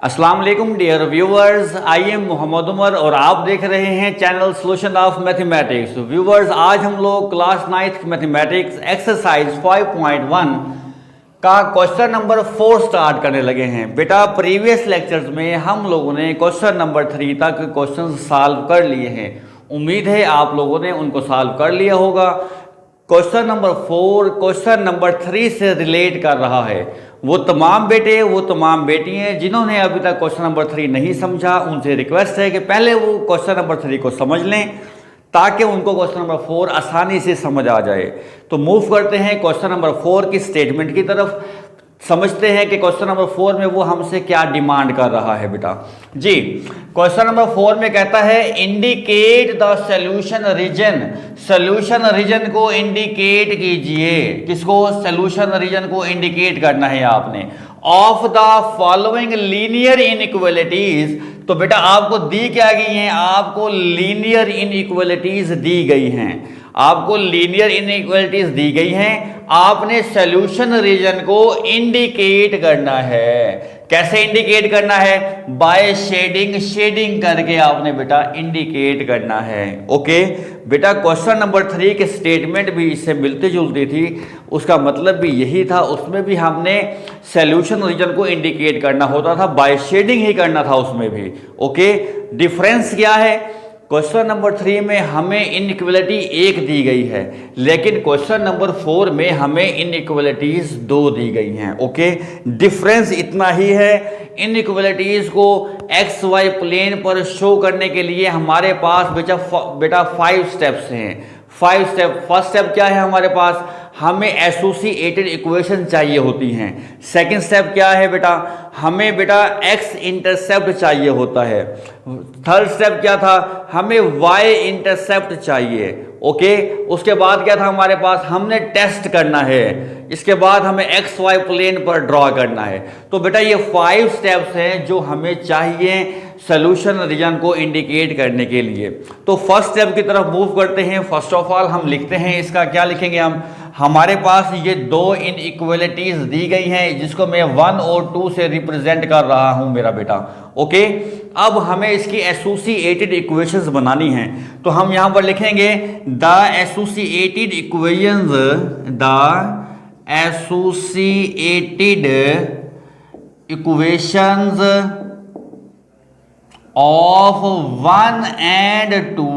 अस्सलाम वालेकुम dear viewers, I am Mohammad Umar और आप देख रहे हैं channel solution of mathematics. Viewers, आज हम लोग क्लास 9th मैथमेटिक्स एक्सरसाइज 5.1 का क्वेश्चन नंबर 4 स्टार्ट करने लगे हैं। बेटा, प्रीवियस लेक्चर्स में हम लोगों ने क्वेश्चन नंबर 3 तक क्वेश्चन सॉल्व कर लिए हैं। उम्मीद है आप लोगों ने उनको सॉल्व कर लिया होगा। क्वेश्चन नंबर 4 क्वेश्चन नंबर 3 से रिलेट कर रहा है। वो तमाम बेटे, वो तमाम बेटियां जिन्होंने अभी तक क्वेश्चन नंबर 3 नहीं समझा, उनसे रिक्वेस्ट है कि पहले वो क्वेश्चन नंबर 3 को समझ लें ताकि उनको क्वेश्चन नंबर 4 आसानी से समझ आ जाए। तो मूव करते हैं क्वेश्चन नंबर 4 की स्टेटमेंट की तरफ। समझते हैं कि क्वेश्चन नंबर 4 में वो हमसे क्या डिमांड कर रहा है। बेटा जी, क्वेश्चन नंबर 4 में कहता है indicate the solution region. Solution region को इंडिकेट कीजिए। किसको? सॉल्यूशन रीजन को इंडिकेट करना है आपने। Of the following linear inequalities. तो बेटा आपको दी क्या गई हैं? आपको लीनियर इनइक्वालिटीज दी गई हैं। आपको लीनियर इनइक्वालिटीज दी गई हैं। आपने सॉल्यूशन रीजन को इंडिकेट करना है। कैसे इंडिकेट करना है? Bye shading. शेडिंग करके आपने बेटा इंडिकेट करना है। ओके बेटा, क्वेश्चन नंबर 3 के स्टेटमेंट भी इससे मिलती जुलती थी, उसका मतलब भी यही था। उसमें भी हमने सॉल्यूशन रीजन को इंडिकेट करना होता था, बाय शेडिंग ही करना था उसमें भी। ओके, डिफरेंस क्या है? क्वेश्चन नंबर 3 में हमें इनइक्वालिटी 1 दी गई है, लेकिन क्वेश्चन नंबर 4 में हमें इनइक्वालिटीज 2 दी गई हैं। ओके, डिफरेंस इतना ही है। इनइक्वालिटीज को एक्स वाई प्लेन पर शो करने के लिए हमारे पास बेटा 5 स्टेप्स हैं। 5 स्टेप। फर्स्ट स्टेप क्या है हमारे पास? हमें एसोसिएटेड इक्वेशन चाहिए होती हैं। सेकंड स्टेप क्या है बेटा? हमें बेटा एक्स इंटरसेप्ट चाहिए होता है। थर्ड स्टेप क्या था? हमें वाई इंटरसेप्ट चाहिए। ओके, उसके बाद क्या था हमारे पास? हमने टेस्ट करना है। इसके बाद हमें एक्स वाई प्लेन पर ड्रॉ करना है। तो बेटा ये 5 स्टेप्स हैं जो हमें चाहिए सॉल्यूशन रीजन को इंडिकेट करने के लिए। तो फर्स्ट स्टेप की तरफ मूव करते हैं। फर्स्ट ऑफ ऑल हम लिखते हैं, इसका क्या लिखेंगे हम? हमारे पास ये 2 इनइक्वालिटीज दी गई हैं जिसको मैं 1 और 2 से रिप्रेजेंट कर रहा हूं मेरा बेटा। ओके, अब हमें इसकी एसोसिएटेड इक्वेशंस बनानी हैं। तो हम यहां पर लिखेंगे the associated equations, the associated equations of 1 and 2।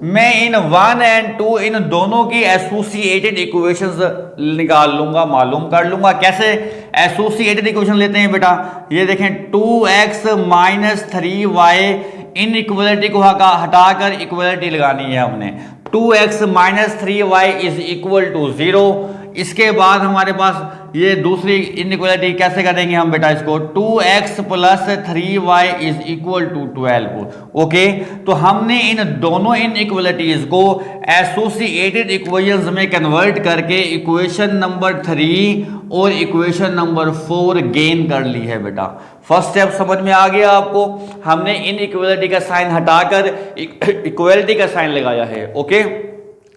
मैं इन 1 and 2 इन दोनों की एसोसिएटेड इक्वेशंस निकाल लूंगा, मालूम कर लूंगा। कैसे एसोसिएटेड इक्वेशन लेते हैं बेटा? ये देखें 2x - 3y। इन इक्वलिटी को हटाकर इक्वलिटी लगानी है हमने। 2x - 3y is equal to 0। इसके बाद हमारे पास ये दूसरी इनइक्वालिटी कैसे करेंगे हम बेटा? इसको 2x + 3y is equal to 12। Okay, तो हमने इन दोनों इनइक्वालिटीज को एसोसिएटेड इक्वेशंस में कन्वर्ट करके इक्वेशन नंबर 3 और इक्वेशन नंबर 4 गेन कर ली है बेटा। फर्स्ट स्टेप समझ में आ गया आपको? हमने इनइक्वालिटी का साइन हटाकर इक्वलिटी का साइन लगाया है। ओके,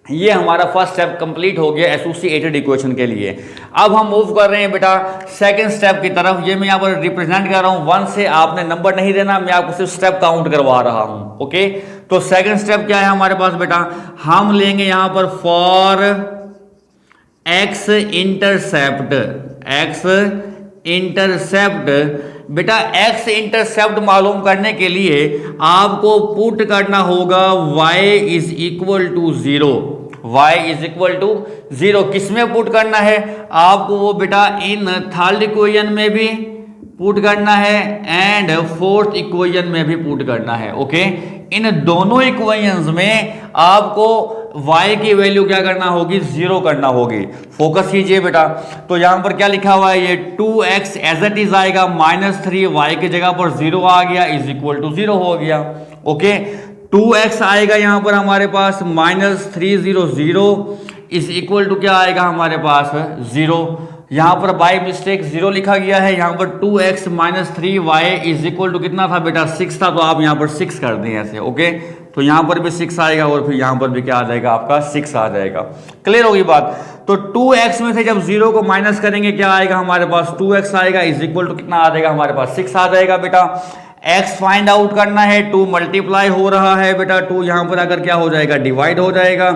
ये हमारा फर्स्ट स्टेप कंप्लीट हो गया एसोसिएटेड इक्वेशन के लिए। अब हम मूव कर रहे हैं बेटा सेकंड स्टेप की तरफ। ये मैं यहाँ पर रिप्रेजेंट कर रहा हूँ 1 से। आपने नंबर नहीं देना, मैं आपको सिर्फ स्टेप काउंट करवा रहा हूँ। ओके, तो सेकंड स्टेप क्या है हमारे पास बेटा? हम लेंगे यहाँ पर for x intercept. X intercept बेटा, एक्स इंटरसेप्ट मालूम करने के लिए आपको पुट करना होगा y is equal to 0। y is equal to 0 किस में पुट करना है आपको? वो बेटा इन थर्ड इक्वेशन में भी पुट करना है एंड फोर्थ इक्वेशन में भी पुट करना है। ओके, इन दोनों इक्वेशंस में आपको y की वैल्यू क्या करना होगी? 0 करना होगी। फोकस कीजिए बेटा। तो यहां पर क्या लिखा हुआ है? ये 2x एज इट इज आएगा, -3y की जगह पर 0 आ गया, इज इक्वल टू 0 हो गया। ओके, 2x आएगा यहां पर हमारे पास -300 इज इक्वल टू क्या आएगा हमारे पास? 0। यहां पर बाय मिस्टेक 0 लिखा गया है। यहां पर 2x - 3y is equal to कितना था बेटा? 6 था, तो आप यहां पर 6 कर दें ऐसे। ओके, तो यहाँ पर भी 6 आएगा और फिर यहाँ पर भी क्या आ जाएगा आपका 6 आ जाएगा। क्लियर होगी बात। तो 2x में से जब 0 को माइनस करेंगे क्या आएगा हमारे पास 2x आएगा, इज इक्वल टू कितना आ जाएगा हमारे पास 6 आ जाएगा बेटा। x फाइंड आउट करना है, 2 मल्टीप्लाई हो रहा है बेटा, 2 यहाँ पर आकर क्या हो जाएगा डिवाइड हो जाएगा,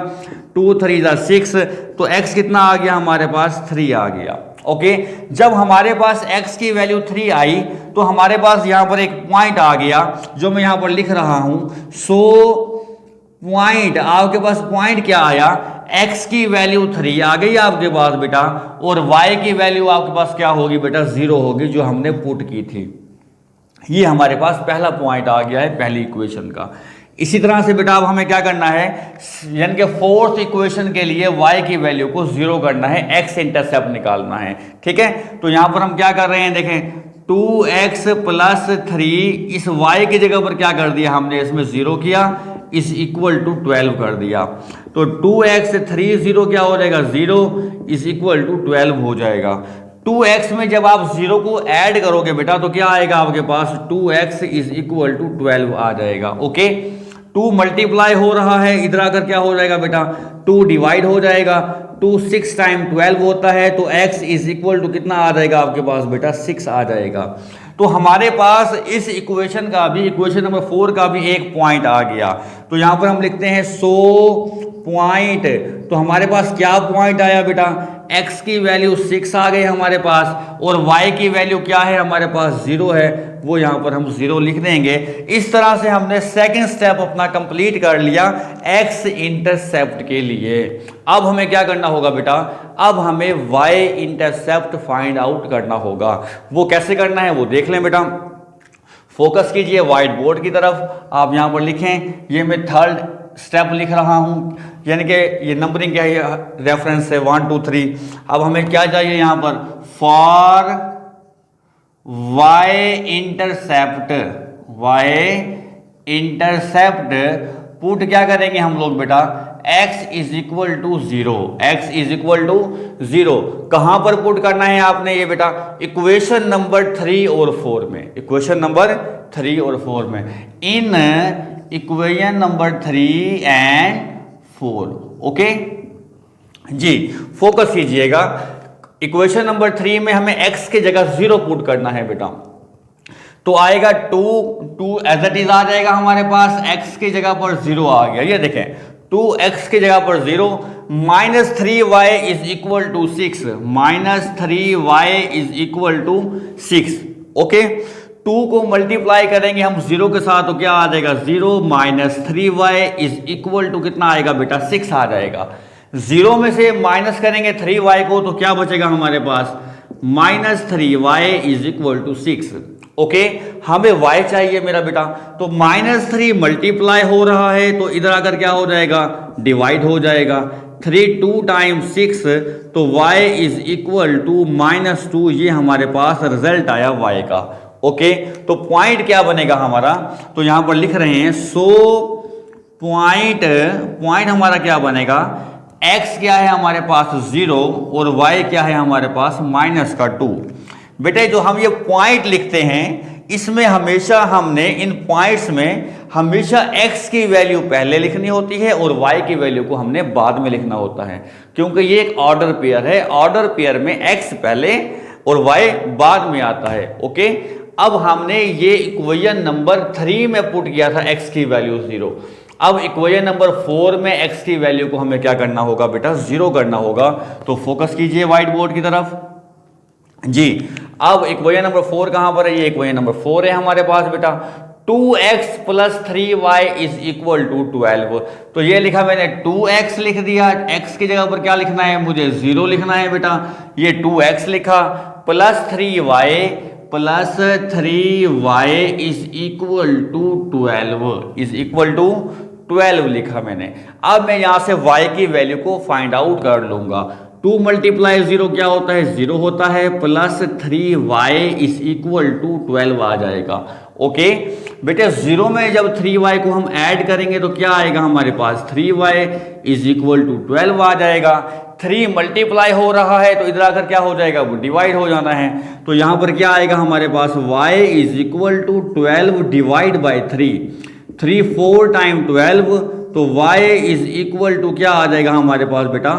2 3 जा 6, तो x कितना आ गया हमारे पास 3 आ गया। ओके जब हमारे पास x की वैल्यू 3 आई तो हमारे पास यहाँ पर एक पॉइंट आ गया जो मैं यहाँ पर लिख रहा हूं। सो पॉइंट, आपके पास पॉइंट क्या आया, x की वैल्यू 3 आ गई आपके पास बेटा, और y की वैल्यू आपके पास क्या होगी बेटा 0 होगी जो हमने पुट की थी। ये हमारे पास पहला पॉइंट आ गया है पहली इक्वेशन का। इसी तरह से बेटा अब हमें क्या करना है, यानी कि फोर्थ इक्वेशन के लिए y की वैल्यू को 0 करना है, x इंटरसेप्ट निकालना है। ठीक है, तो यहां पर हम क्या कर रहे हैं देखें, 2x प्लस 3 इस y की जगह पर क्या कर दिया हमने, इसमें 0 किया, इज इक्वल टू 12 कर दिया। तो 2x 3 0 क्या हो जाएगा 0 इज इक्वल टू 12 हो जाएगा। 2x में जब आप 0 को ऐड करोगे बेटा तो क्या आएगा आपके पास 2x इज इक्वल टू 12 आ जाएगा। ओके 2 मल्टीप्लाई हो रहा है, इधर आकर क्या हो जाएगा बेटा 2 डिवाइड हो जाएगा, 2 6 टाइम 12 होता है, तो x इज इक्वल टू कितना आ जाएगा आपके पास बेटा 6 आ जाएगा। तो हमारे पास इस इक्वेशन का भी, इक्वेशन नंबर 4 का भी एक पॉइंट आ गया। तो यहां पर हम लिखते हैं सो पॉइंट, तो हमारे पास क्या पॉइंट आया बेटा, x की वैल्यू 6 आ गई हमारे पास और y की वैल्यू क्या है हमारे पास 0 है, वो यहां पर हम 0 लिख देंगे। इस तरह से हमने सेकंड स्टेप अपना कंप्लीट कर लिया x इंटरसेप्ट के लिए। अब हमें क्या करना होगा बेटा, अब हमें y इंटरसेप्ट फाइंड आउट करना होगा। वो कैसे करना है वो देख लें बेटा। फोकस कीजिए व्हाइट बोर्ड की तरफ, आप यहां पर लिखें, ये मैं थर्ड स्टेप लिख रहा हूं, यानी कि ये नंबरिंग क्या है, रेफरेंस है 1 2 3। अब हमें क्या चाहिए यहां पर, फॉर y इंटरसेप्ट पुट क्या करेंगे हम लोग बेटा, x is equal to 0, x is equal to 0 कहां पर पुट करना है आपने ये बेटा, इक्वेशन नंबर 3 और 4 में, इक्वेशन नंबर 3 और 4 में, in equation number 3 and 4। Okay जी, फोकस कीजिएगा। इक्वेशन नंबर 3 में हमें x की जगह 0 पुट करना है बेटा, तो आएगा 2 एज इट इज आ जाएगा हमारे पास, x की जगह पर 0 आ गया, ये देखें 2x की जगह पर 0, minus 3y is equal to 6, minus 3y is equal to 6। Okay 2 को मल्टीप्लाई करेंगे हम 0 के साथ तो क्या आ जाएगा 0 minus 3y is equal to कितना आएगा बेटा 6 आ जाएगा। 0 में से माइनस करेंगे 3y को तो क्या बचेगा हमारे पास, minus 3y is equal to 6। Okay हमें y चाहिए मेरा बेटा, तो माइनस 3 मल्टीप्लाई हो रहा है तो इधर आकर क्या हो जाएगा डिवाइड हो जाएगा, 3 2 टाइम्स 6 तो y is equal to minus 2, ये हमारे पास रिजल्ट आया y का। ओके तो पॉइंट क्या बनेगा हमारा, तो यहां पर लिख रहे हैं सो पॉइंट हमारा क्या बनेगा, x क्या है हमारे पास 0 और y क्या है हमारे पास माइनस का 2। बेटे जो हम ये पॉइंट लिखते हैं इसमें हमेशा हमने इन पॉइंट्स में हमेशा x की वैल्यू पहले लिखनी होती है और y की वैल्यू को हमने बाद में लिखना होता है, क्योंकि ये एक ऑर्डर पेयर है, ऑर्डर पेयर में x पहले और y बाद में आता है। ओके अब हमने ये इक्वेशन नंबर 3 में पुट किया था x की वैल्यू 0, अब इक्वेशन नंबर 4 में x की वैल्यू को हमें क्या करना होगा बेटा 0 करना होगा। तो फोकस कीजिए व्हाइट बोर्ड की तरफ जी। अब इक्वेशन नंबर 4 कहां पर है, ये इक्वेशन नंबर 4 है हमारे पास बेटा, 2x plus 3y is equal to 12। तो ये लिखा मैंने 2x लिख दिया, x की जगह पर क्या लिखना है मुझे 0 लिखना है बेटा, ये 2x लिखा plus 3y is equal to 12, is equal to 12 लिखा मैंने। अब मैं यहां से y की वैल्यू को फाइंड आउट कर लूंगा, 2 मल्टीप्लाई 0 क्या होता है 0 होता है, plus 3y is equal to 12 आ जाएगा। ओके बेटे 0 में जब 3y को हम ऐड करेंगे तो क्या आएगा हमारे पास 3y इज इक्वल टू 12 आ जाएगा। 3 मल्टीप्लाई हो रहा है तो इधर आकर क्या हो जाएगा वो डिवाइड हो जाना है, तो यहां पर क्या आएगा हमारे पास y is equal to 12 divide by 3। 3 4 time 12, तो y इज इक्वल टू क्या आ जाएगा हमारे पास बेटा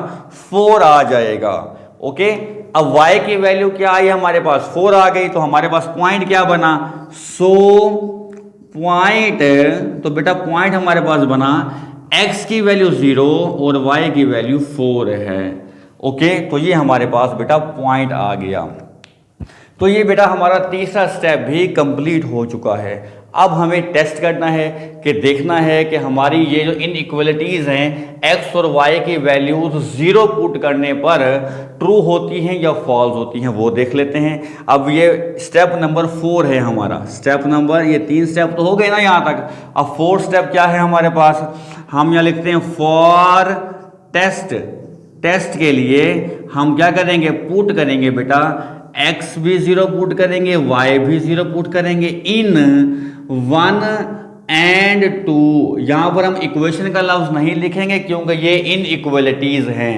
4 आ जाएगा। ओके, अब y की वैल्यू क्या आई हमारे पास 4 आ गई, तो हमारे पास पॉइंट क्या बना, सो पॉइंट, तो बेटा पॉइंट हमारे पास बना x की वैल्यू 0 और y की वैल्यू 4 है। ओके, तो ये हमारे पास बेटा पॉइंट आ गया। तो ये बेटा हमारा तीसरा स्टेप भी कंप्लीट हो चुका है। अब हमें टेस्ट करना है कि देखना है कि हमारी ये जो इनइक्वालिटीज़ हैं x और y की वैल्यूज 0 पुट करने पर ट्रू होती हैं या फॉल्स होती हैं, वो देख लेते हैं। अब ये स्टेप नंबर 4 है हमारा, स्टेप नंबर, ये 3 स्टेप तो हो गए ना यहाँ तक। अब 4th स्टेप क्या है हमारे पास, हम यहाँ लिखते हैं फॉर टेस्ट। टेस्ट के लिए हम क्या करेंगे, पुट करेंगे बेटा x भी 0 पुट करेंगे, y भी 0 पुट करेंगे इन 1 एंड 2। यहां पर हम इक्वेशन का लफ्ज नहीं लिखेंगे क्योंकि ये इनइक्वालिटीज हैं।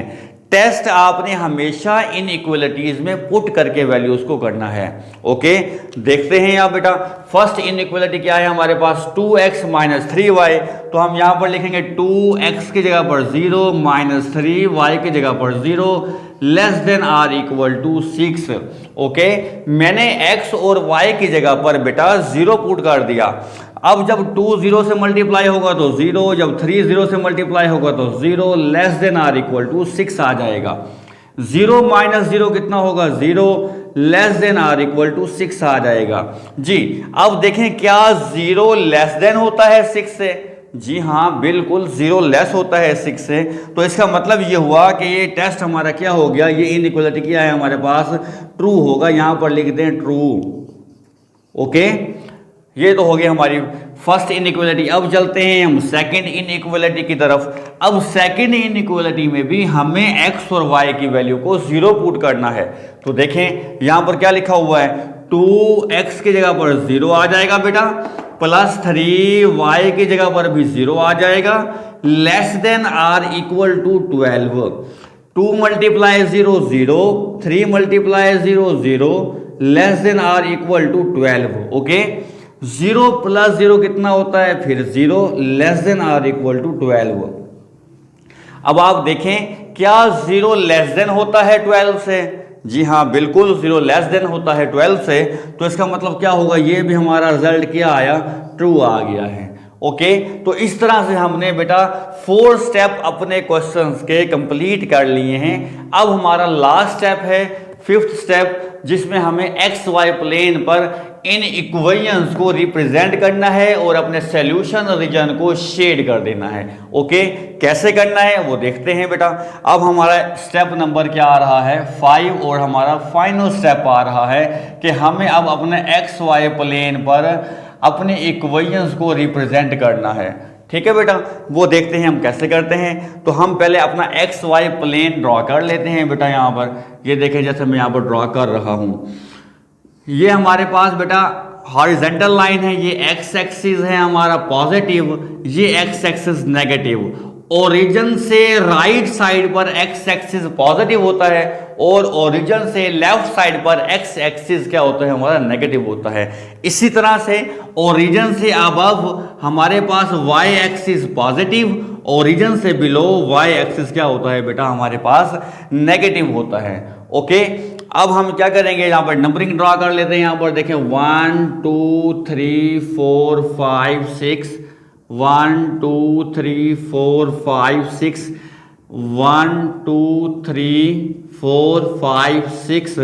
टेस्ट आपने हमेशा इनइक्वालिटीज में पुट करके वैल्यूज को करना है। ओके, देखते हैं यहाँ बेटा फर्स्ट इनइक्वालिटी क्या है हमारे पास 2x - 3y, तो हम यहाँ पर लिखेंगे 2x की जगह पर 0 - 3y की जगह पर 0 less than or equal to 6। Okay, मैंने x और y की जगह पर बेटा 0 पुट कर दिया। अब जब 2 0 से मल्टीप्लाई होगा तो 0, जब 3 0 से मल्टीप्लाई होगा तो 0 less than or equal to 6 आ जाएगा। 0 - 0 कितना होगा 0 less than or equal to 6 आ जाएगा जी। अब देखें क्या 0 लेस देन होता है 6 से, जी हाँ बिल्कुल 0 लेस होता है 6 से। तो इसका मतलब ये हुआ कि ये टेस्ट हमारा क्या हो गया, ये इनइक्वालिटी क्या है हमारे पास ट्रू होगा, यहां पर लिख दें ट्रू। ओके, ये तो हो गई हमारी फर्स्ट इनइक्वालिटी। अब चलते हैं हम सेकंड इनइक्वालिटी की तरफ। अब सेकंड इनइक्वालिटी में भी हमें x और y की वैल्यू को 0 पुट करना है। तो देखें यहां पर क्या लिखा हुआ है, 2x की जगह पर 0 आ जाएगा बेटा, प्लस 3y की जगह पर भी 0 आ जाएगा, less than or equal to 12। 2 × 0 0, 3 × 0 0, less than or equal to 12। Okay, 0 + 0 कितना होता है फिर 0 less than or equal to 12। अब आप देखें क्या 0 लेस देन होता है 12 से, जी हाँ बिल्कुल 0 लेस देन होता है 12 से। तो इसका मतलब क्या होगा, ये भी हमारा रिजल्ट क्या आया, ट्रू आ गया है। ओके, तो इस तरह से हमने बेटा 4 स्टेप अपने क्वेश्चंस के कंप्लीट कर लिए हैं। अब हमारा लास्ट स्टेप है 5th स्टेप, जिसमें हमें एक्स वाई प्लेन पर इन इक्वेशंस को रिप्रेजेंट करना है और अपने सॉल्यूशन रीजन को शेड कर देना है। ओके, कैसे करना है वो देखते हैं बेटा। अब हमारा स्टेप नंबर क्या आ रहा है 5, और हमारा फाइनल स्टेप आ रहा है कि हमें अब अपने एक्स वाई प्लेन पर अपने इक्वेशंस को रिप्रेजेंट करना है। ठीक है बेटा, वो देखते हैं हम कैसे करते हैं। तो हम पहले अपना एक्स वाई प्लेन ड्रॉ कर लेते हैं बेटा। यहाँ पर ये देखें, जैसे मैं यहाँ पर ड्रॉ कर रहा हूँ, ये हमारे पास बेटा हॉरिजेंटल लाइन है, ये एक्स एक्सिस है हमारा पॉजिटिव, ये एक्स एक्सिस नेगेटिव। ओरिजिन से राइट साइड पर एक्स एक्सिस पॉजिटिव होता है और ओरिजिन से लेफ्ट साइड पर एक्स एक्सिस क्या होता है हमारा नेगेटिव होता है। इसी तरह से ओरिजिन से अबव हमारे पास वाई एक्सिस पॉजिटिव, ओरिजिन से बिलो वाई एक्सिस क्या होता है बेटा हमारे पास नेगेटिव होता है। ओके, अब हम क्या करेंगे, यहाँ पर नंबरिंग ड्रॉ कर लेते हैं। यहाँ पर देखें 1 2 3 4 5 6, 1 2 3 4 5 6, 1 2 3 4 5 6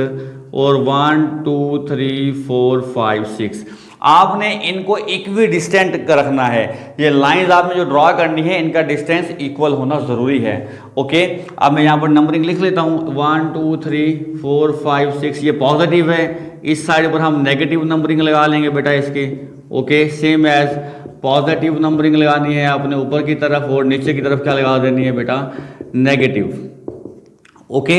और 1 2 3 4 5 6। आपने iनको इक्वी डिस्टेंट रखना है। ये लाइंस आपने जो ड्रॉ करनी है इनका डिस्टेंस इक्वल होना जरूरी है। ओके, अब मैं यहाँ पर नंबरिंग लिख लेता हूँ 1 2 3 4 5 6, ये पॉजिटिव है। इस साइड पर हम नेगेटिव नंबरिंग लगा लेंगे बेटा इसकी। Okay, same as positive numbering लगानी है आपने ऊपर की तरफ और नीचे की तरफ क्या लगा देनी है बेटा नेगेटिव। ओके,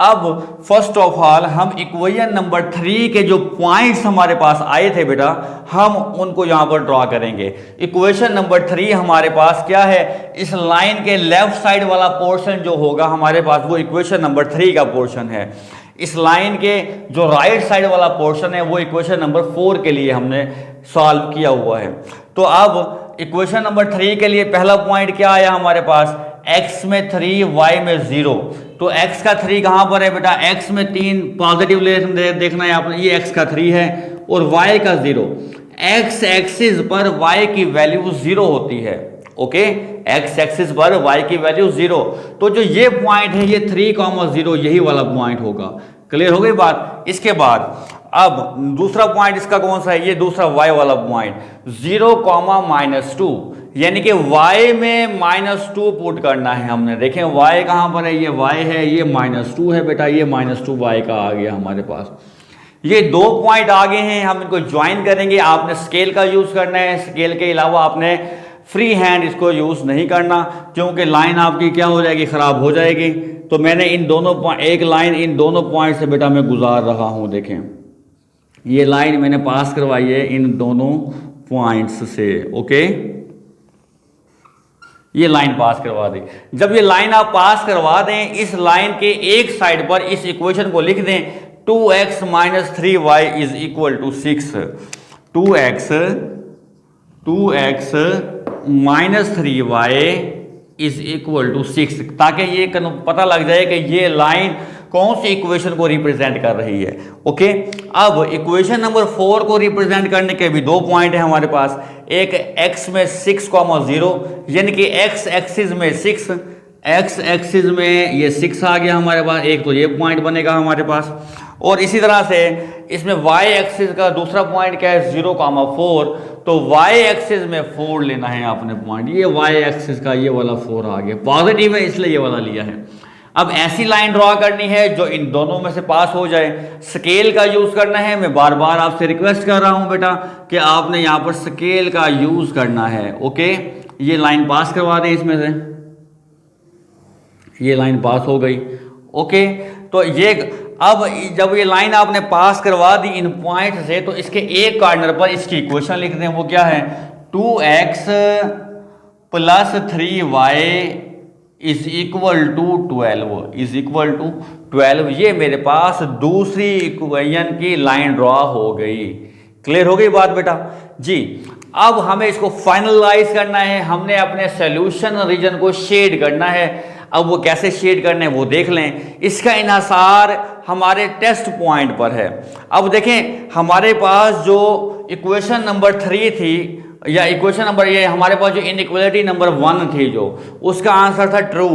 अब फर्स्ट ऑफ ऑल हम इक्वेशन नंबर 3 के जो पॉइंट्स हमारे पास आए थे बेटा हम उनको यहां पर ड्रॉ करेंगे। इक्वेशन नंबर 3 हमारे पास क्या है, इस लाइन के लेफ्ट साइड वाला पोर्शन जो होगा हमारे पास वो इक्वेशन नंबर 3 का पोर्शन है। इस लाइन के जो राइट साइड वाला पोर्शन है वो इक्वेशन नंबर 4 के लिए हमने सॉल्व किया हुआ है। तो अब इक्वेशन नंबर 3 के लिए पहला पॉइंट क्या आया हमारे पास, x में 3 y में 0। तो x का 3 कहां पर है बेटा, x में 3 पॉजिटिव देखना है आपने, ये x का 3 है और y का 0। x एक्सिस पर y की वैल्यू 0 होती है, ओके, x एक्सिस पर y की वैल्यू 0। तो जो ये पॉइंट है ये 3,0 यही वाला पॉइंट होगा। क्लियर हो गई बात। इसके बाद अब दूसरा पॉइंट इसका कौन सा है, ये दूसरा y वाला पॉइंट 0,-2, यानी कि y में -2 पुट करना है हमने। देखें y कहां पर है, ये y है, ये -2 है बेटा, ये -2 y का आ गया हमारे पास। ये दो पॉइंट आगे हैं, हम इनको ज्वाइन करेंगे। आपने स्केल का यूज करना है, स्केल के अलावा आपने फ्री हैंड इसको यूज नहीं करना, क्योंकि लाइन आपकी क्या हो जाएगी, खराब हो जाएगी। तो मैंने इन दोनों एक लाइन इन दोनों पॉइंट से बेटा मैं गुजार रहा हूं। देखें ये लाइन मैंने पास करवाई है इन दोनों पॉइंट्स से, ओके, ये लाइन पास करवा दी। जब ये लाइन आप पास करवा दें, इस लाइन के एक साइड पर इस इक्वेशन को लिख दें, 2x - 3y is equal to 6। 2x - 3y is equal to 6, ताकि ये पता लग जाए कि ये लाइन कौन सी इक्वेशन को रिप्रेजेंट कर रही है, ओके। अब इक्वेशन नंबर 4 को रिप्रेजेंट करने के भी दो पॉइंट है हमारे पास। एक x में 6,0, यानी कि x एक्सिस में 6, x एक्सिस में ये 6 आ गया हमारे पास, एक तो ये पॉइंट बनेगा हमारे पास। और इसी तरह से इसमें y एक्सिस का दूसरा पॉइंट क्या है, 0,4, तो y एक्सिस में 4 लेना है आपने पॉइंट। ये y एक्सिस का ये वाला 4 आ गया, पॉजिटिव है इसलिए ये वाला लिया है। अब ऐसी लाइन ड्रॉ करनी है जो इन दोनों में से पास हो जाए। स्केल का यूज करना है। मैं बार बार आपसे रिक्वेस्ट कर रहा हूं बेटा कि आपने यहां पर स्केल का यूज करना है, ओके। ये लाइन पास करवा दें इसमें से, ये लाइन पास हो गई, ओके। तो ये अब जब ये लाइन आपने पास करवा दी इन पॉइंट से, तो इसके एक कॉर्नर पर इसकी इक्वेशन लिख दें। वो क्या है, 2x + 3y is equal to 12। ये मेरे पास दूसरी इक्वेशन की लाइन ड्रॉ हो गई। क्लियर हो गई बात बेटा जी। अब हमें इसको फाइनलाइज करना है, हमने अपने सॉल्यूशन रीजन को शेड करना है। अब वो कैसे शेड करने हैं वो देख लें। इसका इन्हासार हमारे टेस्ट पॉइंट पर है। अब देखें हमारे पास जो इक्वेशन नंबर 3 थी, या इक्वेशन नंबर ये हमारे पास जो इनइक्वालिटी नंबर 1 थी, जो उसका आंसर था ट्रू,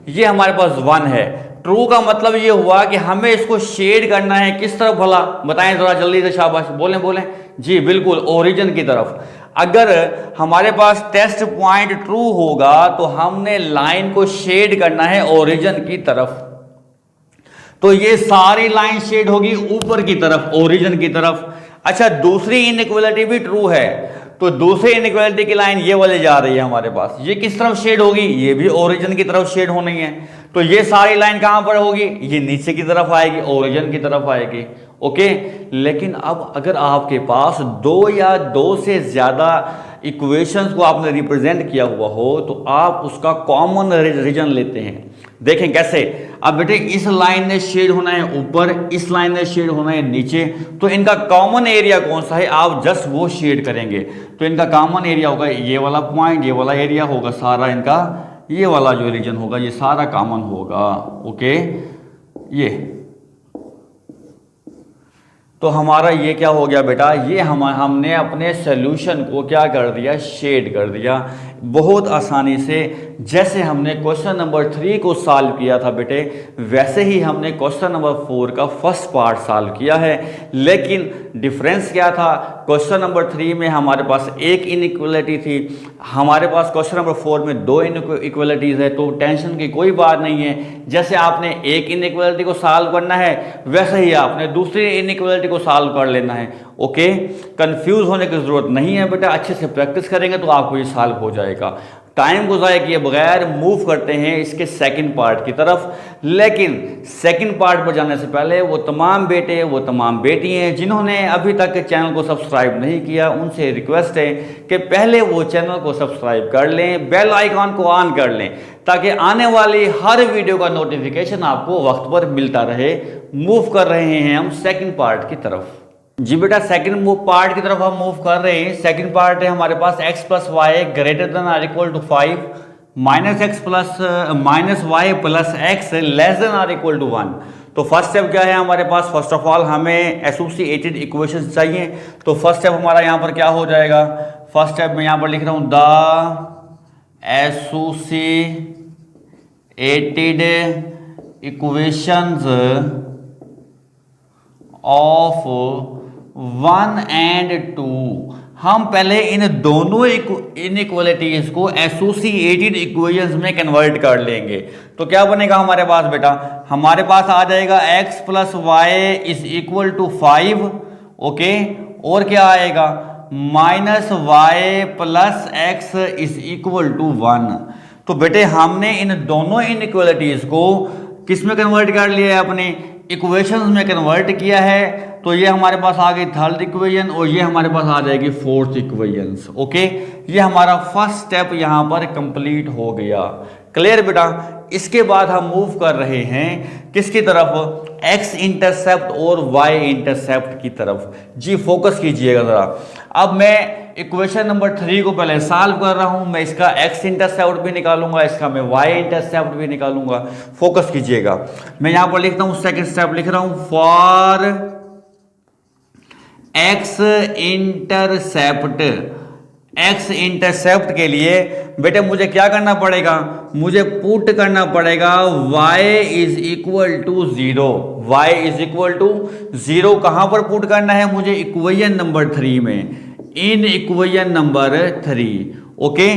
ये हमारे पास 1 है। ट्रू का मतलब ये हुआ कि हमें इसको शेड करना है किस तरफ, भला बताएं जरा जल्दी से, शाबाश, बोलें जी, बिल्कुल ओरिजिन की तरफ। अगर हमारे पास टेस्ट पॉइंट ट्रू होगा तो हमने लाइन को शेड करना है ओरिजिन की तरफ। तो ये सारी लाइन शेड होगी ऊपर की तरफ, ओरिजिन की तरफ। अच्छा, दूसरी इनइक्वालिटी भी ट्रू है, तो दूसरी इनइक्वालिटी की लाइन ये वाली जा रही है हमारे पास, ये किस तरफ शेड होगी, ये भी ओरिजिन की तरफ शेड होनी है। तो ये सारी लाइन कहां पर होगी, ये नीचे की तरफ आएगी, ओरिजिन की तरफ आएगी, ओके। लेकिन अब अगर आपके पास 2 या 2 से ज्यादा इक्वेशंस को आपने रिप्रेजेंट किया हुआ हो, तो आप उसका कॉमन रीजन लेते हैं। देखें कैसे। अब बेटे इस लाइन ने शेड होना है ऊपर, इस लाइन ने शेड होना है नीचे, तो इनका कॉमन एरिया कौन सा है, आप जस्ट वो शेड करेंगे। तो इनका कॉमन एरिया होगा ये वाला पॉइंट, ये वाला एरिया होगा सारा इनका, ये वाला जो रीजन होगा ये सारा कॉमन होगा, ओके। ये तो हमारा ये क्या हो गया बेटा, ये हमने अपने सॉल्यूशन को क्या कर दिया, शेड कर दिया बहुत आसानी से। जैसे हमने क्वेश्चन नंबर 3 को सॉल्व किया था बेटे, वैसे ही हमने क्वेश्चन नंबर 4 का फर्स्ट पार्ट सॉल्व किया है। लेकिन डिफरेंस क्या था, क्वेश्चन नंबर 3 में हमारे पास एक इनइक्वालिटी थी, हमारे पास क्वेश्चन नंबर 4 में 2 इनइक्वालिटीज़ है। तो टेंशन की कोई बात नहीं है, जैसे आपने एक इनइक्वालिटी को सॉल्व करना है वैसे ही आपने दूसरी इनइक्वालिटी को सॉल्व कर लेना है, ओके। कंफ्यूज होने की जरूरत नहीं है बेटा, अच्छे से प्रैक्टिस करेंगे तो आपको ये सॉल्व हो जाएगा। टाइम को ज़ाया किए बगैर मूव करते हैं इसके सेकंड पार्ट की तरफ। लेकिन सेकंड पार्ट पर जाने से पहले वो तमाम बेटे, वो तमाम बेटियां जिन्होंने अभी तक चैनल को सब्सक्राइब नहीं किया, उनसे रिक्वेस्ट है कि पहले वो चैनल को सब्सक्राइब कर लें, बेल आइकॉन को ऑन कर लें, ताकि आने वाली हर वीडियो का नोटिफिकेशन आपको वक्त पर मिलता रहे। मूव कर रहे हैं हम सेकंड पार्ट की तरफ। जी बेटा सेकंड पार्ट की तरफ हम मूव कर रहे हैं। सेकंड पार्ट है हमारे पास x plus y greater than or equal to 5 minus y plus x less than or equal to 1। तो फर्स्ट स्टेप क्या है हमारे पास? फर्स्ट ऑफ ऑल हमें एसोसिएटेड इक्वेशंस चाहिए। तो फर्स्ट स्टेप हमारा यहाँ पर क्या हो जाएगा? फर्स्ट स्टेप में यहाँ पर लिख रहा हूँ the associated equations of 1 and 2। हम पहले इन दोनों इनइक्वालिटीज को एसोसिएटेड इक्वेशंस में कन्वर्ट कर लेंगे। तो क्या बनेगा हमारे पास बेटा? हमारे पास आ जाएगा x plus y is equal to 5, okay, और क्या आएगा? Minus y plus x is equal to 1। तो बेटे हमने इन दोनों इनइक्वालिटीज को किस में कन्वर्ट कर लिया है? अपने इक्वेशंस में कन्वर्ट किया है। तो ये हमारे पास आ गई थर्ड इक्वेशन और ये हमारे पास आ जाएगी फोर्थ इक्वेशन, ओके। ये हमारा फर्स्ट स्टेप यहाँ पर कंप्लीट हो गया। क्लियर बेटा? इसके बाद हम मूव कर रहे हैं किसकी तरफ? एक्स इंटरसेप्ट और वाई इंटरसेप्ट की तरफ। जी फोकस कीजिएगा जरा। अब मैं इक्वेशन नंबर 3 को पहले सॉल्व कर रहा हूं। मैं इसका एक्स इंटरसेप्ट भी निकालूंगा, इसका मैं वाई इंटरसेप्ट भी निकालूंगा। फोकस कीजिएगा। मैं यहां पर लिखता हूं, सेकंड स्टेप लिख रहा हूं, फॉर एक्स इंटरसेप्ट के लिए बेटे मुझे क्या करना पड़ेगा? मुझे पुट करना पड़ेगा y is equal to 0। y is equal to 0 कहां पर पुट करना है मुझे? इक्वेशन नंबर 3 में, इन इक्वेशन नंबर 3, ओके।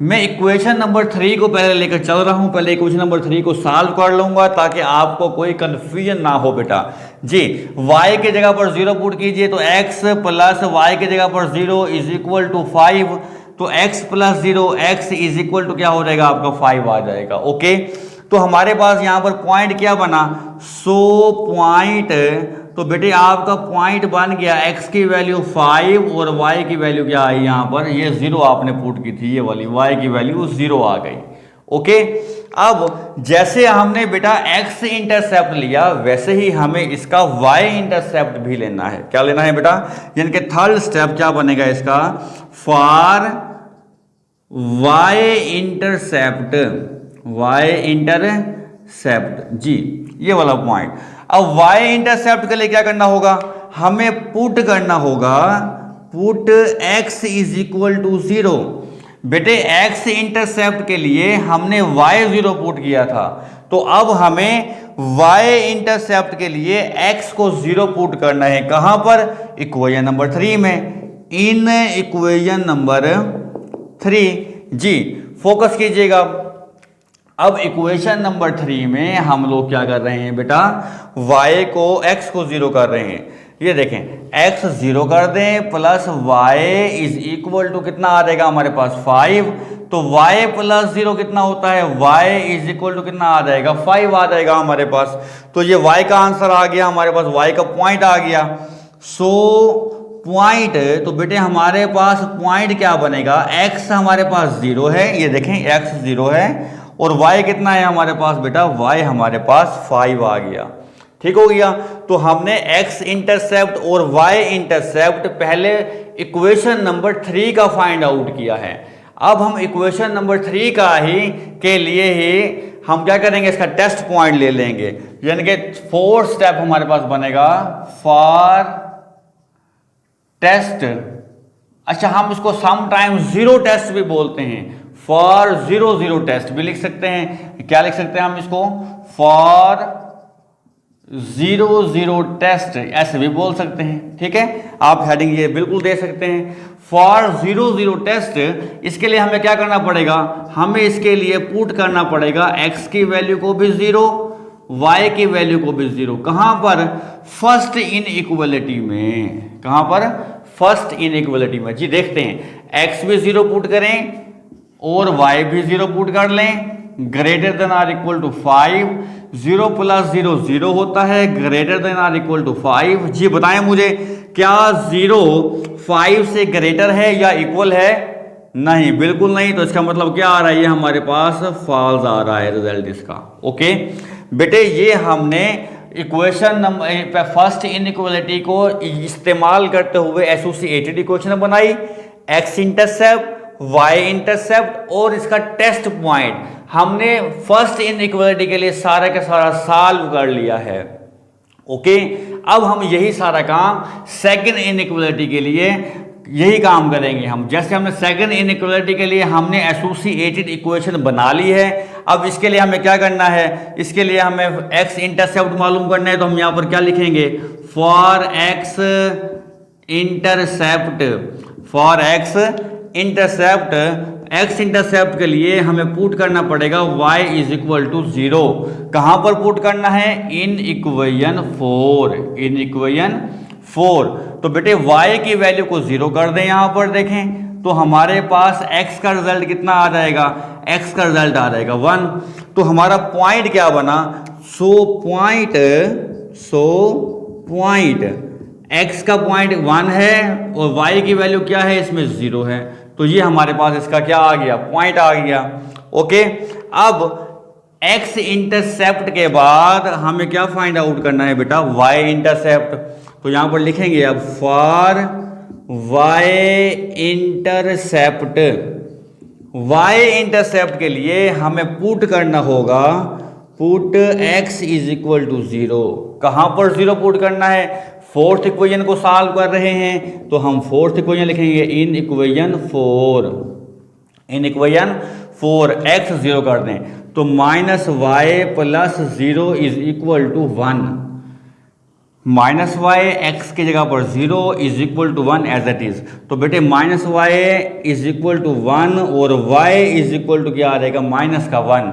मैं इक्वेशन नंबर 3 को पहले लेकर चल रहा हूं। पहले इक्वेशन नंबर 3 को सॉल्व कर लूंगा ताकि आपको कोई कंफ्यूजन ना हो बेटा। जी y के जगह पर 0 पुट कीजिए तो x प्लस वाई के जगह पर 0 इज इक्वल टू 5। तो x plus 0 x is equal to क्या हो जाएगा? आपका 5 आ जाएगा, ओके। तो हमारे पास यहां पर पॉइंट क्या बना? पॉइंट, तो बेटे आपका पॉइंट बन गया x की वैल्यू 5 और y की वैल्यू क्या आई? यहां पर ये 0 आपने पुट की थी, ये वाली y की वैल्यू 0 आ गई, ओके। अब जैसे हमने बेटा x इंटरसेप्ट लिया वैसे ही हमें इसका y इंटरसेप्ट भी लेना है। क्या लेना है बेटा? यानी कि थर्ड स्टेप क्या बनेगा इसका? फॉर y इंटरसेप्ट, जी ये वाला पॉइंट। अब y इंटरसेप्ट के लिए क्या करना होगा? हमें पुट करना होगा, put x is equal to 0। बेटे x इंटरसेप्ट के लिए हमने y0 पुट किया था, तो अब हमें y इंटरसेप्ट के लिए x को 0 पुट करना है। कहां पर? इक्वेशन नंबर 3 में, इन इक्वेशन नंबर 3। जी फोकस कीजिएगा। अब इक्वेशन नंबर 3 में हम लोग क्या कर रहे हैं बेटा? x को 0 कर रहे हैं। ये देखें x 0 कर दें plus y is equal to कितना आ जाएगा हमारे पास? 5। तो y प्लस 0 कितना होता है? y इज इक्वल टू कितना आ जाएगा? 5 आ जाएगा हमारे पास। तो ये y का आंसर आ गया हमारे पास, y का पॉइंट आ गया। पॉइंट, तो बेटे हमारे पास पॉइंट क्या बनेगा? x हमारे पास 0 है, ये देखें x 0 है, और y कितना है हमारे पास बेटा? y हमारे पास 5 आ गया। ठीक हो गया। तो हमने x इंटरसेप्ट और y इंटरसेप्ट पहले इक्वेशन नंबर 3 का फाइंड आउट किया है। अब हम इक्वेशन नंबर 3 का ही के लिए ही हम क्या करेंगे? इसका टेस्ट पॉइंट ले लेंगे। यानी कि फोर्थ स्टेप हमारे पास बनेगा फॉर टेस्ट। अच्छा, हम इसको समटाइम 0 टेस्ट भी बोलते हैं, फॉर 0 टेस्ट भी लिख सकते हैं। क्या लिख सकते हैं हम इसको? फॉर 0 टेस्ट ऐसे भी बोल सकते हैं। ठीक है, आप हेडिंग ये बिल्कुल दे सकते हैं, फॉर 0 टेस्ट। इसके लिए हमें क्या करना पड़ेगा? हमें इसके लिए पुट करना पड़ेगा x की वैल्यू को भी 0, y की वैल्यू को भी 0। कहां पर? फर्स्ट इन इक्वलिटी में। कहां पर? फर्स्ट इन इक्वलिटी में। जी देखते हैं, x भी 0 पुट करें और y भी 0 पुट कर लें, greater than or equal to 5। 0 plus 0 0 होता है, greater than or equal to 5। जी बताएं मुझे, क्या 0 5 से ग्रेटर है या इक्वल है? नहीं, बिल्कुल नहीं। तो इसका मतलब क्या आ रहा है? ये हमारे पास फॉल्स आ रहा है रिजल्ट इसका। ओके बेटे, ये हमने इक्वेशन नंबर फर्स्ट इनइक्वालिटी को इस्तेमाल करते हुए एसोसिएटेड इक्वेशन बनाई, एक्स इंटरसेप्ट, वाई इंटरसेप्ट और इसका टेस्ट पॉइंट हमने फर्स्ट इनइक्वालिटी के लिए सारा का सारा सॉल्व कर लिया है। ओके, अब हम यही सारा काम सेकंड इनइक्वालिटी के लिए यही काम करेंगे हम। जैसे हमने सेकंड इनइक्वालिटी के लिए हमने एसोसिएटेड इक्वेशन बना ली है, अब इसके लिए हमें क्या करना है, इसके लिए हमें एक्स इंटरसेप्ट मालूम करना है। तो हम यहाँ पर क्या लिखेंगे, for x intercept, for x intercept, x intercept के लिए हमें पुट करना पड़ेगा y इज इक्वल टू 0। कहां पर पुट करना है, इन इक्वेशन 4, इन इक्वेशन 4। तो बेटे y की वैल्यू को 0 कर दें, यहां पर देखें तो हमारे पास x का रिजल्ट कितना आ जाएगा, x का रिजल्ट आ जाएगा 1। तो हमारा पॉइंट क्या बना, सो पॉइंट x का पॉइंट 1 है और y की वैल्यू क्या है, इसमें 0 है। तो ये हमारे पास इसका क्या आ गया, पॉइंट आ गया। ओके, अब x इंटरसेप्ट के बाद हमें क्या फाइंड आउट करना है बेटा, y इंटरसेप्ट। तो यहां पर लिखेंगे अब for y intercept, y intercept के लिए हमें पुट करना होगा, put x is equal to 0। कहां पर 0 पुट करना है, फोर्थ इक्वेशन को सॉल्व कर रहे हैं तो हम फोर्थ इक्वेशन लिखेंगे in equation 4, in equation 4 x 0 कर दें तो minus y plus 0 is equal to 1, minus y x की जगह पर 0 is equal to 1 as it is. तो बेटे minus y is equal to 1 और y इज इक्वल टू क्या आ जाएगा, माइनस का 1।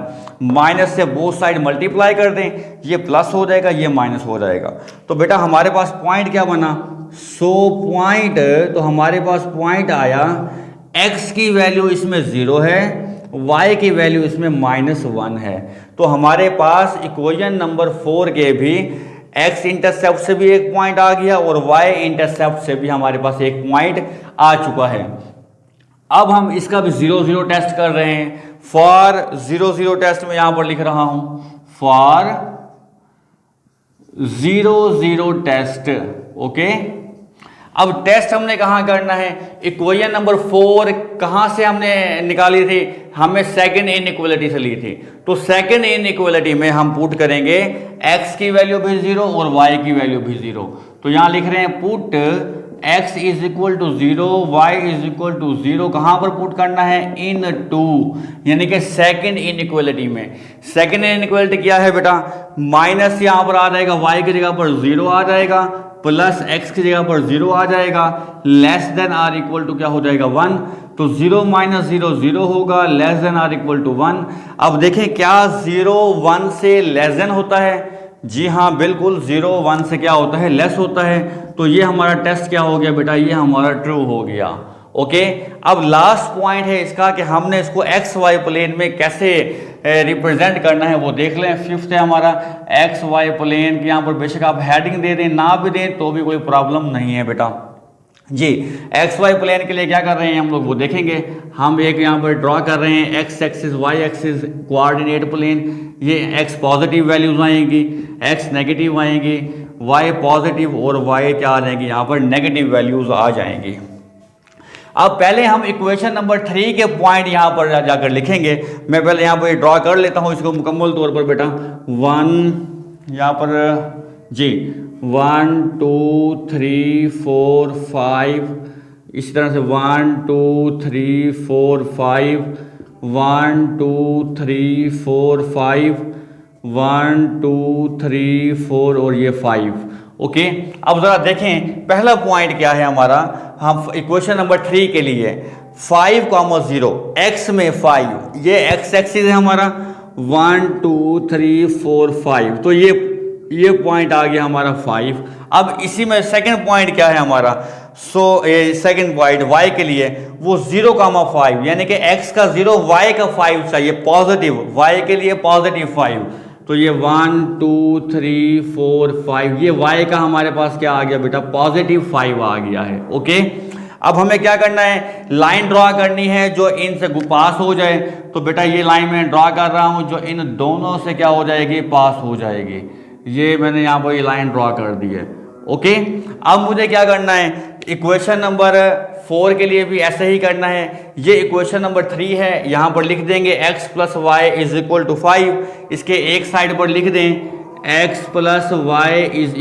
माइनस से बोथ साइड मल्टीप्लाई कर दें, ये प्लस हो जाएगा, ये माइनस हो जाएगा। तो बेटा हमारे पास पॉइंट क्या बना, सो पॉइंट, तो हमारे पास पॉइंट आया x की वैल्यू इसमें 0 है, y की वैल्यू इसमें -1 है। तो हमारे पास इक्वेशन नंबर 4 के भी x इंटरसेप्ट से भी एक पॉइंट आ गया और y इंटरसेप्ट से भी हमारे पास एक पॉइंट आ चुका है। अब हम इसका भी 0 0 टेस्ट कर रहे हैं। फॉर 0 0 टेस्ट में यहां पर लिख रहा हूं, फॉर 0 0 टेस्ट। ओके, अब टेस्ट हमने कहाँ करना है, इक्वेशन नंबर 4 कहाँ से हमने निकाली थी, हमें सेकंड इनइक्वालिटी से ली थी। तो सेकंड इनइक्वालिटी में हम पुट करेंगे x की वैल्यू भी 0 और y की वैल्यू भी 0। तो यहाँ लिख रहे हैं put x is equal to 0, y is equal to 0। कहाँ पर पुट करना है, इन टू, यानी कि सेकंड इनइक्वालिटी में। सेकंड इनइक्वालिटी क्या है बेटा, माइनस यहाँ पर आ जाएगा, y की जगह पर 0 आ जाएगा, प्लस x की जगह पर 0 आ जाएगा, less than or equal to क्या हो जाएगा 1। तो 0 माइनस 0 0 होगा, less than or equal to 1। अब देखें क्या 0 1 से लेस देन होता है, जी हाँ बिल्कुल, 0 1 से क्या होता है, लेस होता है। तो ये हमारा टेस्ट क्या हो गया बेटा, ये हमारा ट्रू हो गया। ओके, अब लास्ट पॉइंट है इसका कि हमने इसको एक्स वाई प्लेन में कैसे रिप्रेजेंट करना है वो देख लें। फिफ्थ है हमारा एक्स वाई प्लेन की, यहाँ पर बेशक आप हेडिंग दे दें ना भी दें तो भी कोई प्रॉब्लम नहीं है बेटा जी। एक्स वाई प्लेन के लिए क्या कर रहे हैं हम लोग वो देखेंगे। हम एक यहाँ पर ड्रॉ कर रहे हैं x axis y axis coordinate plane. ये एक्स पॉजिटिव वैल्यूज आएंगी, एक्स नेगेटिव आएंगी, वाई पॉजिटिव और वाई क्या आ जाएंगी, यहाँ पर नेगेटिव वैल्यूज आ जाएंगी। अब पहले हम इक्वेशन नंबर 3 के पॉइंट यहाँ पर जाकर लिखेंगे। मैं पहले यहाँ पर ड्रॉ कर लेता हूँ इसको मुकम्मल तौर पर बेटा। 1 यहाँ पर जी 1 2 3 4 5, इसी तरह से 1 2 3 4 5, 1 2 3 4 5, 1 2 3 4 और ये 5। ओके, अब जरा देखें पहला पॉइंट क्या है हमारा। हम इक्वेशन नंबर 3 के लिए 5, 0 x में 5, ये x एक्सिस है हमारा। 1 2 3 4 5, तो ये पॉइंट आ गया हमारा 5। अब इसी में सेकंड पॉइंट क्या है हमारा, सेकंड पॉइंट y के लिए वो 0, 5, यानी कि x का 0 y का 5 चाहिए पॉजिटिव, y के लिए पॉजिटिव 5। तो ये 1 2 3 4 5, ये y का हमारे पास क्या आ गया बेटा, पॉजिटिव 5 आ गया है। ओके, अब हमें क्या करना है, लाइन ड्रॉ करनी है जो इन से पास हो जाए। तो बेटा ये लाइन मैं ड्रॉ कर रहा हूं जो इन दोनों से क्या हो जाएगी, पास हो जाएगी। ये मैंने यहाँ पर ये लाइन ड्रॉ कर दी है। ओके, अब मुझे क्या करना है, इक्वेशन नंबर 4 के लिए भी ऐसे ही करना है। ये इक्वेशन नंबर 3 है, यहाँ पर लिख देंगे x + y = 5। इसके एक साइड पर लिख दें x + y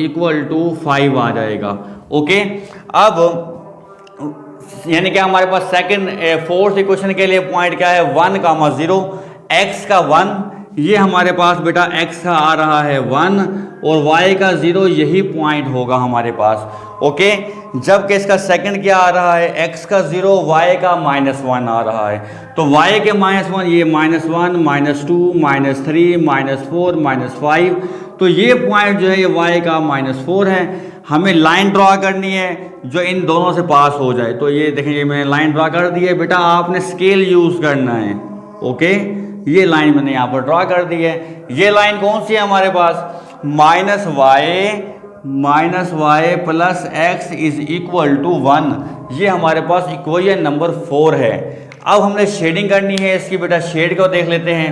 = 5 आ जाएगा। ओके, अब यानी कि हमारे पास फोर्थ इक्वेशन के लिए पॉइंट क्या है, 1, 0, x का 1, ये हमारे पास बेटा x का आ रहा है 1 और y का 0, यही पॉइंट होगा हमारे पास। ओके, जबकि इसका सेकंड क्या आ रहा है, x का 0, y का -1 आ रहा है। तो y के -1, ये -1, -2, -3, -4, -5, तो ये पॉइंट जो है ये y का -4 है। हमें लाइन ड्रॉ करनी है जो इन दोनों से पास हो जाए। तो ये देखें, ये मैंने लाइन ड्रॉ कर दी है। बेटा आपने स्केल यूज़ करना है। ओके, ये लाइन मैंने यहाँ पर ड्रॉ कर दी है। ये लाइन कौन सी है हमारे पास, -y + x = 1। ये हमारे पास इक्वेशन नंबर 4 है। अब हमने शेडिंग करनी है इसकी। बेटा शेड को देख लेते हैं।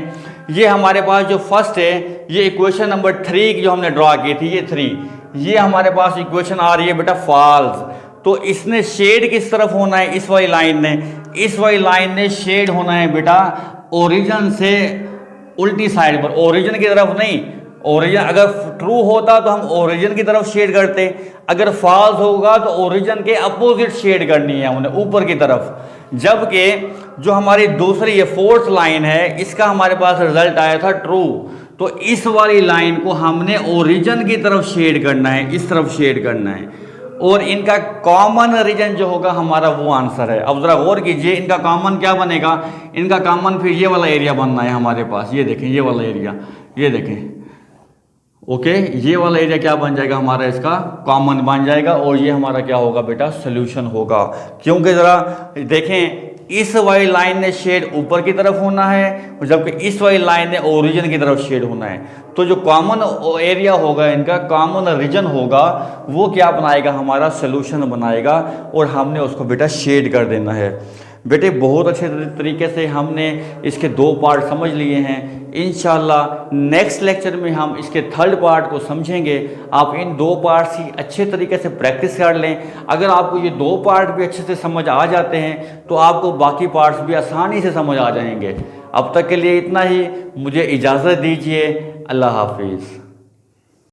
ये हमारे पास जो फर्स्ट है, ये इक्वेशन नंबर 3 की जो हमने ड्रॉ की थी, ये 3, ये हमारे पास इक्वेशन आ रही है बेटा फॉल्स। तो इसने शेड किस तरफ होना है, इस वाली लाइन ने, इस वाली लाइन ने शेड होना है बेटा ओरिजिन से उल्टी साइड पर, ओरिजिन की तरफ नहीं। ओरिजिन अगर ट्रू होता तो हम ओरिजिन की तरफ शेड करते, अगर फॉल्स होगा तो ओरिजिन के अपोजिट शेड करनी है हमने, ऊपर की तरफ। जबकि जो हमारी दूसरी ये फोर्थ लाइन है, इसका हमारे पास रिजल्ट आया था ट्रू। तो इस वाली लाइन को हमने ओरिजिन की तरफ शेड करना है, इस तरफ शेड करना है, और इनका कॉमन रीजन जो होगा हमारा वो आंसर है। अब जरा गौर कीजिए, इनका कॉमन क्या बनेगा, इनका कॉमन फिर ये वाला एरिया बनना है हमारे पास। ये देखें, ये वाला एरिया, ये देखें। ओके, ये वाला एरिया क्या बन जाएगा हमारा, इसका कॉमन बन जाएगा, और ये हमारा क्या होगा बेटा, सोल्यूशन होगा। क्योंकि जरा देखें, इस वाली लाइन ने शेड ऊपर की तरफ होना है, जबकि इस वाली लाइन ने ओरिजिन की तरफ शेड होना है। तो जो कॉमन एरिया होगा, इनका कॉमन रीजन होगा, वो क्या बनाएगा, हमारा सोल्यूशन बनाएगा, और हमने उसको बेटा शेड कर देना है। बेटे बहुत अच्छे तरीके से हमने इसके 2 पार्ट समझ लिए हैं। इंशाल्लाह नेक्स्ट लेक्चर में हम इसके 3rd पार्ट को समझेंगे। आप इन 2 पार्ट्स की अच्छे तरीके से प्रैक्टिस कर लें। अगर आपको ये 2 पार्ट भी अच्छे से समझ आ जाते हैं तो आपको बाकी पार्ट्स भी आसानी से समझ आ जाएंगे। अब तक के लिए इतना ही, मुझे इजाज़त दीजिए। अल्लाह हाफिज़।